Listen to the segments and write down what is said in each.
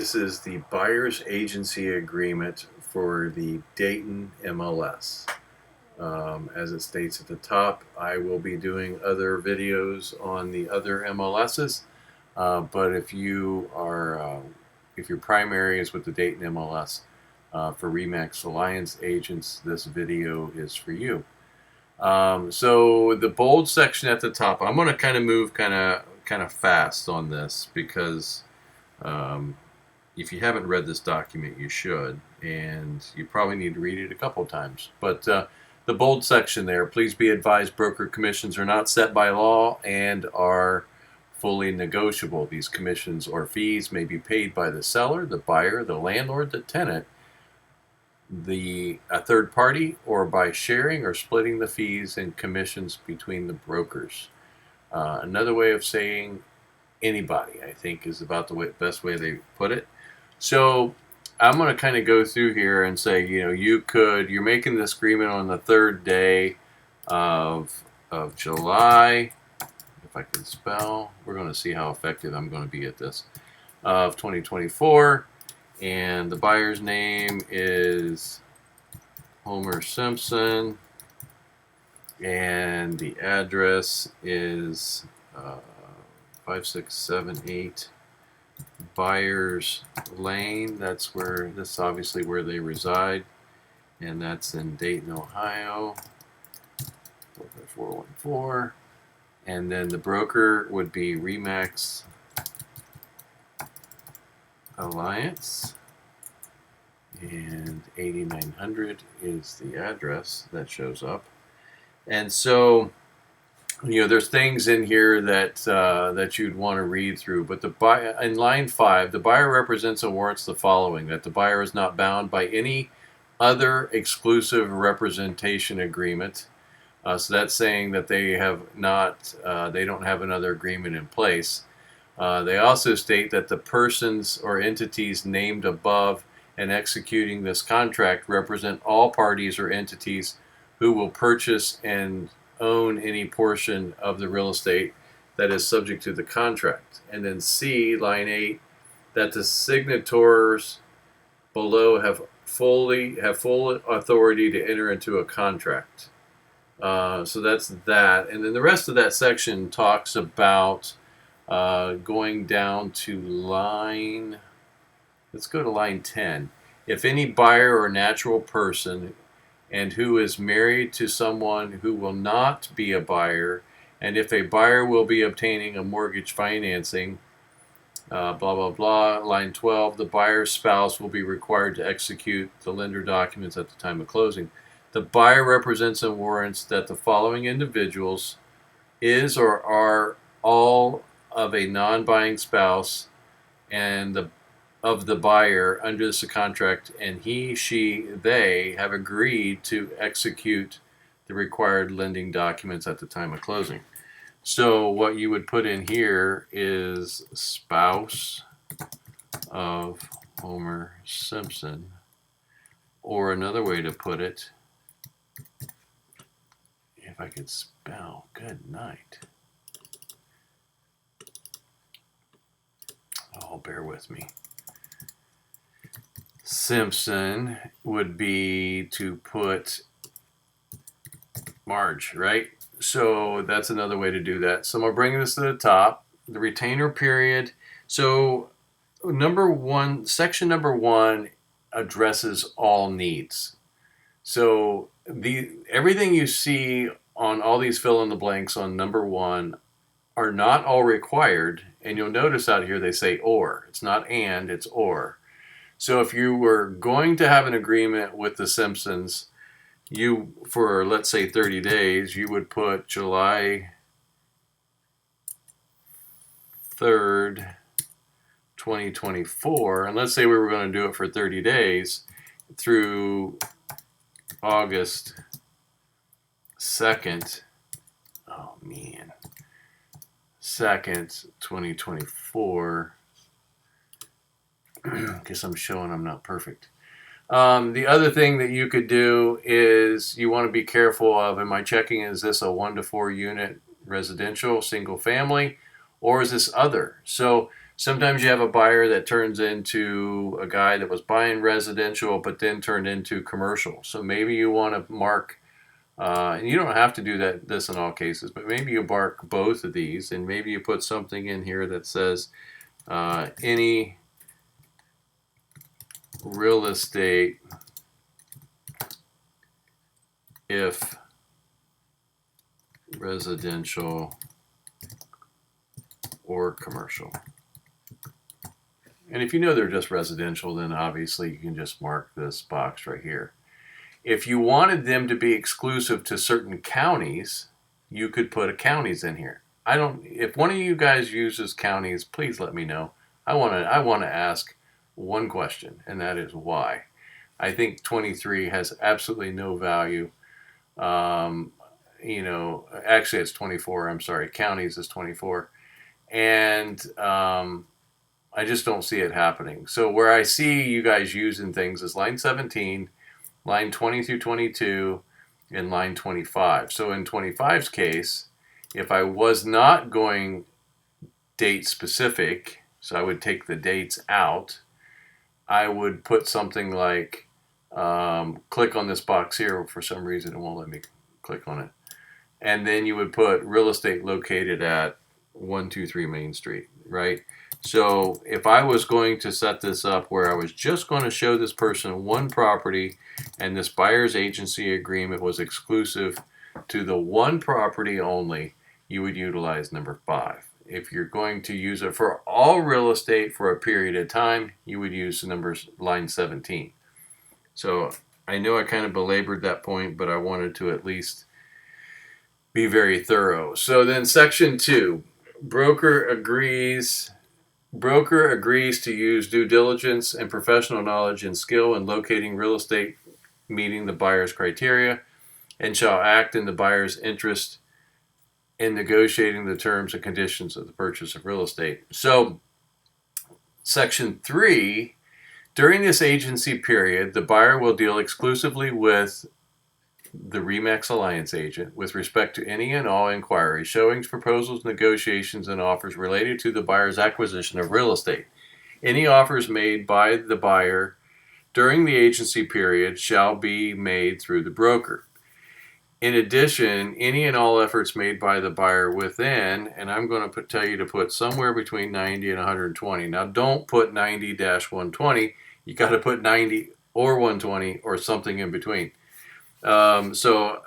This is the buyer's agency agreement for the Dayton MLS. As it states at the top, I will be doing other videos on the other MLSs, but if your primary is with the Dayton MLS for Remax Alliance agents, this video is for you. So the bold section at the top, I'm going to kind of move kind of fast on this because if you haven't read this document, you should, and you probably need to read it a couple times. But the bold section there, please be advised broker commissions are not set by law and are fully negotiable. These commissions or fees may be paid by the seller, the buyer, the landlord, the tenant, a third party, or by sharing or splitting the fees and commissions between the brokers. Another way of saying anybody, I think, is about the best way they put it. So I'm going to kind of go through here and say, you're making this agreement on the third day of July, if I can spell. We're going to see how effective I'm going to be at this, of 2024. And the buyer's name is Homer Simpson. And the address is 5678 Byers Lane. That's obviously where they reside, and that's in Dayton, Ohio, 414. And then the broker would be Remax Alliance, and 8900 is the address that shows up. And so there's things in here that you'd want to read through. But in line 5, the buyer represents and warrants the following: that the buyer is not bound by any other exclusive representation agreement. So that's saying that they don't have another agreement in place. They also state that the persons or entities named above and executing this contract represent all parties or entities who will purchase and own any portion of the real estate that is subject to the contract. And then C, line 8, that the signatories below have full authority to enter into a contract. So that's that. And then the rest of that section talks about going down to let's go to line 10. If any buyer or natural person and who is married to someone who will not be a buyer, and if a buyer will be obtaining a mortgage financing, blah, blah, blah. Line 12, the buyer's spouse will be required to execute the lender documents at the time of closing. The buyer represents and warrants that the following individuals is or are all of a non-buying spouse and of the buyer under this contract, and he, she, they have agreed to execute the required lending documents at the time of closing. So what you would put in here is spouse of Homer Simpson, or another way to put it, if I could spell, good night. Oh, bear with me. Simpson would be to put Marge, right? So that's another way to do that. So I'm going to bring this to the top. The retainer period. So section number 1 addresses all needs. So everything you see on all these fill in the blanks on number 1 are not all required. And you'll notice out here they say or. It's not and, it's or. So if you were going to have an agreement with the Simpsons, for let's say 30 days, you would put July 3rd, 2024, and let's say we were going to do it for 30 days through August 2nd, 2nd, 2024. Guess I'm showing I'm not perfect. The other thing that you could do is you want to be careful of, am I checking, is this a 1 to 4 unit residential single family, or is this other? So Sometimes you have a buyer that turns into a guy that was buying residential but then turned into commercial. So maybe you want to mark, and you don't have to do this in all cases, but maybe you mark both of these, and maybe you put something in here that says any real estate if residential or commercial. And if you know they're just residential, then obviously you can just mark this box right here. If you wanted them to be exclusive to certain counties, you could put a counties in here. If one of you guys uses counties, please let me know. I want to ask one question, and that is why. I think 23 has absolutely no value. You know, actually it's 24. I'm sorry, counties is 24, and I just don't see it happening. So where I see you guys using things is line 17, line 20 through 22, and line 25. So in 25's case, if I was not going date specific, so I would take the dates out, I would put something like, click on this box here. For some reason, it won't let me click on it. And then you would put real estate located at 123 Main Street, right? So if I was going to set this up where I was just going to show this person one property and this buyer's agency agreement was exclusive to the one property only, you would utilize number 5. If you're going to use it for all real estate for a period of time, you would use line 17. So I know I kind of belabored that point, but I wanted to at least be very thorough. So then section 2, broker agrees to use due diligence and professional knowledge and skill in locating real estate meeting the buyer's criteria and shall act in the buyer's interest in negotiating the terms and conditions of the purchase of real estate. So section 3, during this agency period, the buyer will deal exclusively with the RE/MAX Alliance agent with respect to any and all inquiries, showings, proposals, negotiations, and offers related to the buyer's acquisition of real estate. Any offers made by the buyer during the agency period shall be made through the broker. In addition, any and all efforts made by the buyer within, and I'm going to tell you to put somewhere between 90 and 120. Now, don't put 90-120. You got to put 90 or 120 or something in between. So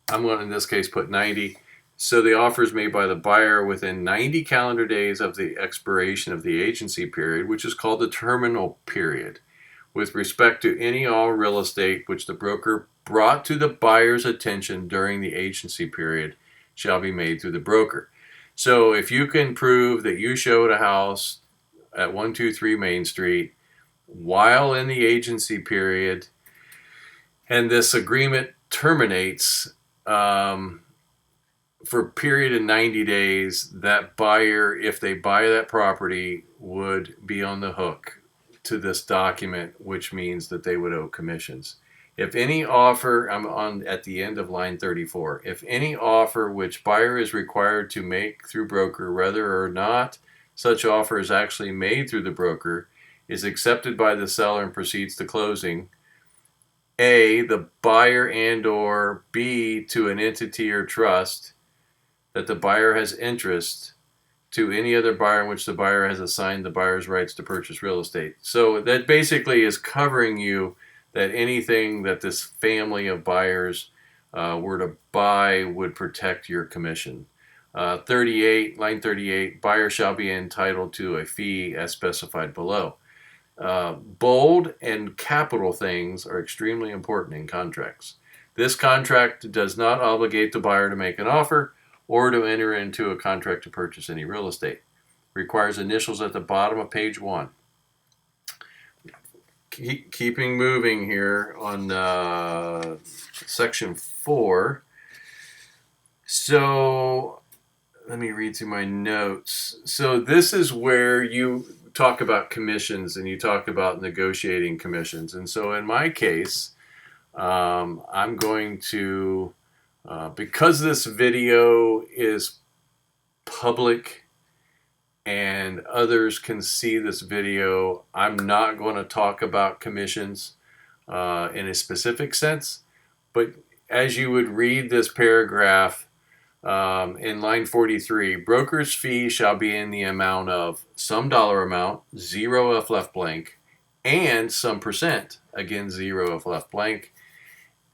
I'm going to, in this case, put 90. So the offers made by the buyer within 90 calendar days of the expiration of the agency period, which is called the terminal period, with respect to any all real estate which the broker brought to the buyer's attention during the agency period, shall be made through the broker. So if you can prove that you showed a house at 123 Main Street while in the agency period, and this agreement terminates for a period of 90 days, that buyer, if they buy that property, would be on the hook to this document, which means that they would owe commissions. If any offer, I'm on at the end of line 34, if any offer which buyer is required to make through broker, whether or not such offer is actually made through the broker, is accepted by the seller and proceeds to closing, A, the buyer and or B, to an entity or trust that the buyer has interest, to any other buyer in which the buyer has assigned the buyer's rights to purchase real estate. So that basically is covering you that anything that this family of buyers were to buy would protect your commission. 38, line 38, buyer shall be entitled to a fee as specified below. Bold and capital things are extremely important in contracts. This contract does not obligate the buyer to make an offer or to enter into a contract to purchase any real estate. Requires initials at the bottom of page 1. Keeping moving here on section 4. So let me read through my notes. So this is where you talk about commissions and you talk about negotiating commissions. And so in my case, I'm going to, because this video is public and others can see this video, I'm not going to talk about commissions in a specific sense, but as you would read this paragraph in line 43, broker's fee shall be in the amount of some dollar amount, zero if left blank, and some percent, again, zero if left blank,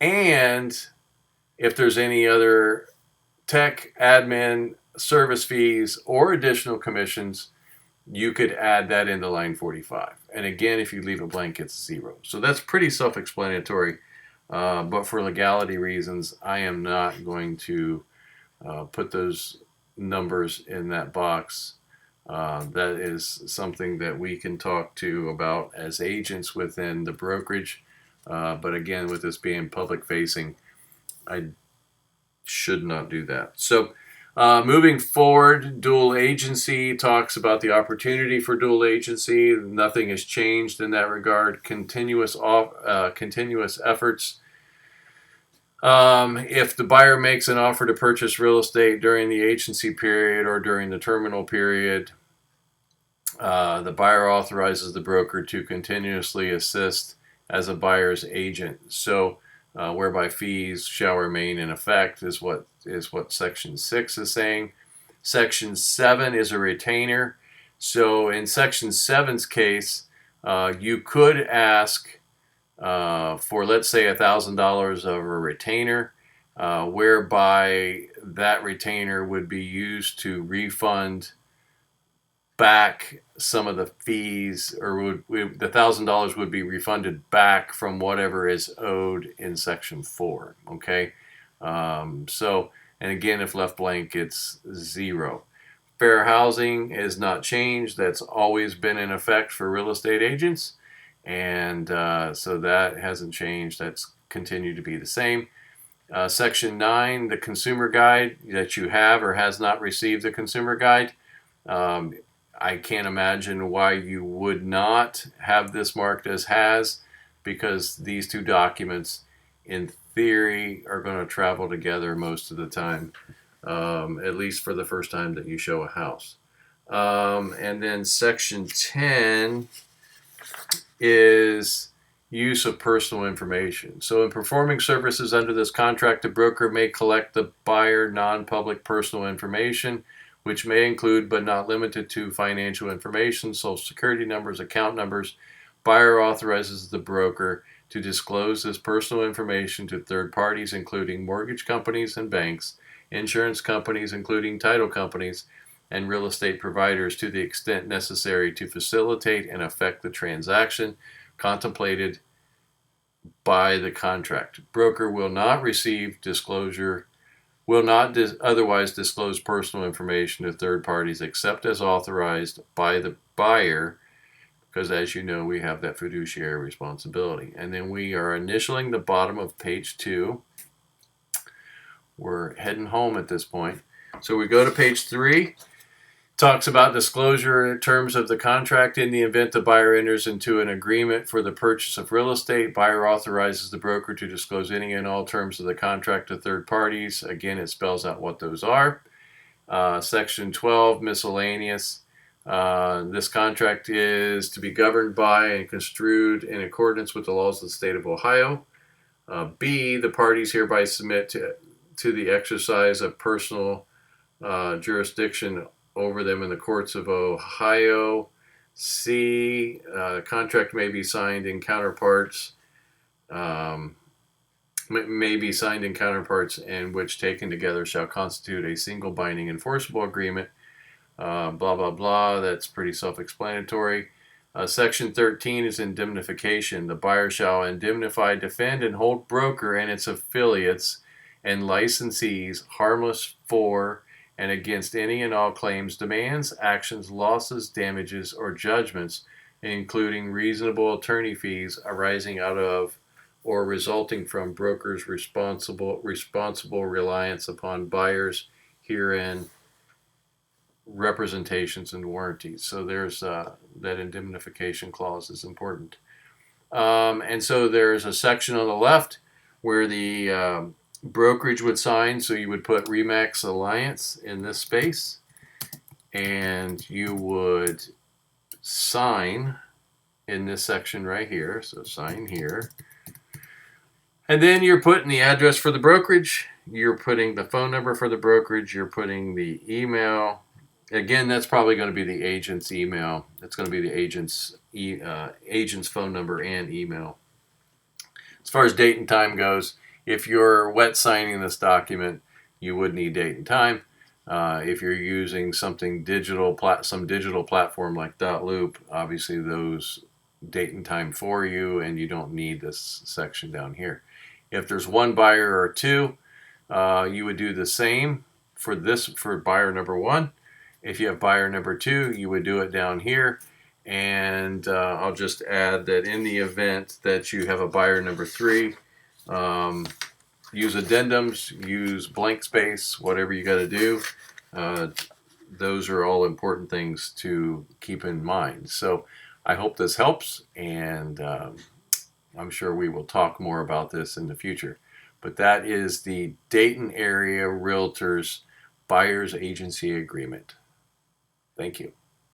and if there's any other tech, admin, service fees, or additional commissions, you could add that into line 45. And again, if you leave it blank, it's zero. So that's pretty self-explanatory. But for legality reasons, I am not going to put those numbers in that box. That is something that we can talk to about as agents within the brokerage. But again, with this being public facing, I should not do that. So moving forward, dual agency talks about the opportunity for dual agency. Nothing has changed in that regard. Continuous efforts. If the buyer makes an offer to purchase real estate during the agency period or during the terminal period, the buyer authorizes the broker to continuously assist as a buyer's agent. So whereby fees shall remain in effect is what Section 6 is saying. Section 7 is a retainer. So in Section 7's case, you could ask for, let's say, $1,000 of a retainer, whereby that retainer would be used to refund back some of the fees, or the $1,000 would be refunded back from whatever is owed in Section 4. Okay, so, and again, if left blank, it's zero. Fair housing is not changed. That's always been in effect for real estate agents, and so that hasn't changed. That's continued to be the same. Section 9, the consumer guide that you have or has not received the consumer guide. I can't imagine why you would not have this marked as has, because these two documents, in theory, are going to travel together most of the time, at least for the first time that you show a house. And then Section 10 is use of personal information. So in performing services under this contract, the broker may collect the buyer non-public personal information, which may include but not limited to financial information, social security numbers, account numbers. Buyer authorizes the broker to disclose this personal information to third parties, including mortgage companies and banks, insurance companies, including title companies, and real estate providers, to the extent necessary to facilitate and affect the transaction contemplated by the contract. Broker will not receive disclosure will not otherwise disclose personal information to third parties except as authorized by the buyer, because as you know, we have that fiduciary responsibility. And then we are initialing the bottom of page 2. We're heading home at this point. So we go to page 3. Talks about disclosure in terms of the contract. In the event the buyer enters into an agreement for the purchase of real estate, buyer authorizes the broker to disclose any and all terms of the contract to third parties. Again, it spells out what those are. Section 12, miscellaneous. This contract is to be governed by and construed in accordance with the laws of the state of Ohio. B, the parties hereby submit to the exercise of personal jurisdiction over them in the courts of Ohio. C, contract may be signed in counterparts, and which taken together shall constitute a single binding enforceable agreement. Blah, blah, blah. That's pretty self-explanatory. Section 13 is indemnification. The buyer shall indemnify, defend, and hold broker and its affiliates and licensees harmless for and against any and all claims, demands, actions, losses, damages, or judgments, including reasonable attorney fees arising out of or resulting from brokers' responsible reliance upon buyers herein representations and warranties. So there's that indemnification clause is important. And so there's a section on the left where the brokerage would sign, so you would put Remax Alliance in this space. and you would sign in this section right here. So sign here. And then you're putting the address for the brokerage. You're putting the phone number for the brokerage. You're putting the email. Again, that's probably going to be the agent's email. It's going to be the agent's phone number and email. As far as date and time goes, if you're wet signing this document, you would need date and time. If you're using something digital, some digital platform like .loop, obviously those date and time for you, and you don't need this section down here. If there's one buyer or two, you would do the same for buyer number one. If you have buyer number two, you would do it down here. And I'll just add that in the event that you have a buyer number three, use addendums, use blank space, whatever you got to do. Those are all important things to keep in mind. So I hope this helps, and I'm sure we will talk more about this in the future. But that is the Dayton Area Realtors Buyer's Agency Agreement. Thank you.